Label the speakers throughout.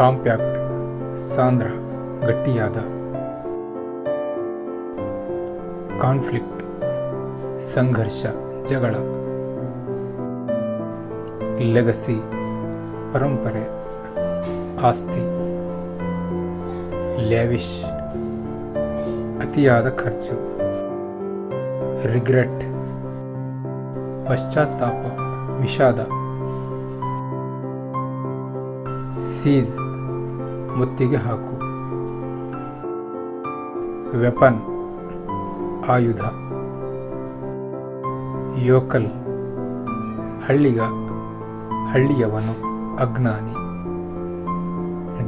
Speaker 1: Compact ಸಾಂದ್ರ ಗಟ್ಟಿಯಾದ. Conflict ಸಂಘರ್ಷ ಜಗಳ. ಲೆಗಸಿ ಪರಂಪರೆ ಆಸ್ತಿ. ಲ್ಯಾವಿಶ್ ಅತಿಯಾದ ಖರ್ಚು. ರಿಗ್ರೆಟ್ ಪಶ್ಚಾತ್ತಾಪ ವಿಷಾದ. ಸೀಸ್ ಮುತ್ತಿಗೆ ಹಾಕು. ವೆಪನ್ ಆಯುಧ. ಯೋಕಲ್ ಹಳ್ಳಿಗ ಹಳ್ಳಿಯವನು ಅಜ್ಞಾನಿ.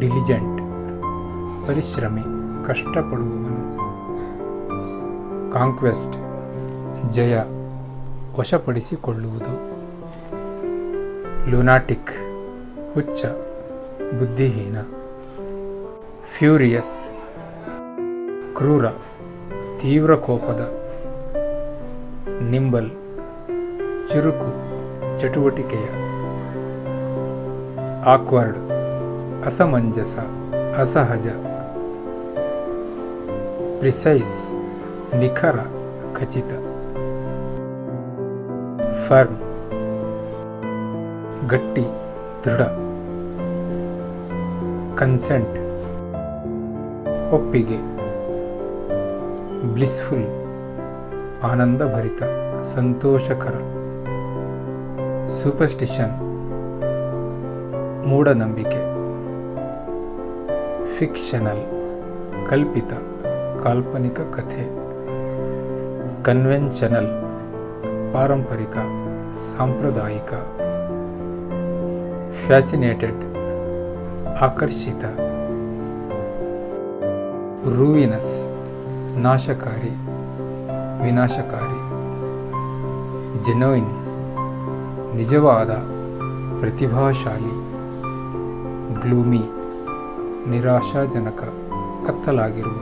Speaker 1: ಡಿಲಿಜೆಂಟ್ ಪರಿಶ್ರಮಿ ಕಷ್ಟಪಡುವವನು. ಕಾಂಕ್ವೆಸ್ಟ್ ಜಯ ವಶಪಡಿಸಿಕೊಳ್ಳುವುದು. ಲುನಾಟಿಕ್ ಹುಚ್ಚ ಬುದ್ಧಿಹೀನ. ಫ್ಯೂರಿಯಸ್ ಕ್ರೂರ ತೀವ್ರ ಕೋಪದ. ನಿಂಬಲ್ ಚುರುಕು ಚಟುವಟಿಕೆಯ. ಆಕ್ವರ್ಡ್ ಅಸಮಂಜಸ ಅಸಹಜ. ಪ್ರಿಸೈಸ್ ನಿಖರ ಖಚಿತ. ಫರ್ಮ್ ಗಟ್ಟಿ ದೃಢ. ಕನ್ಸೆಂಟ್ ಒಪ್ಪಿಗೆ. ಬ್ಲಿಸ್ಫುಲ್ ಆನಂದಭರಿತ ಸಂತೋಷಕರ. ಸೂಪರ್ಸ್ಟಿಷನ್ ಮೂಢನಂಬಿಕೆ. ಫಿಕ್ಷನಲ್ ಕಲ್ಪಿತ ಕಾಲ್ಪನಿಕ ಕಥೆ. ಕನ್ವೆನ್ಷನಲ್ ಪಾರಂಪರಿಕ ಸಾಂಪ್ರದಾಯಿಕ. ಫ್ಯಾಸಿನೇಟೆಡ್ ಆಕರ್ಷಿತ. ರೂಯಿನಸ್ ನಾಶಕಾರಿ ವಿನಾಶಕಾರಿ. ಜೆನೋಯಿನ್ ನಿಜವಾದ ಪ್ರತಿಭಾಶಾಲಿ. ಗ್ಲೂಮಿ ನಿರಾಶಾಜನಕ ಕತ್ತಲಾಗಿರುವ.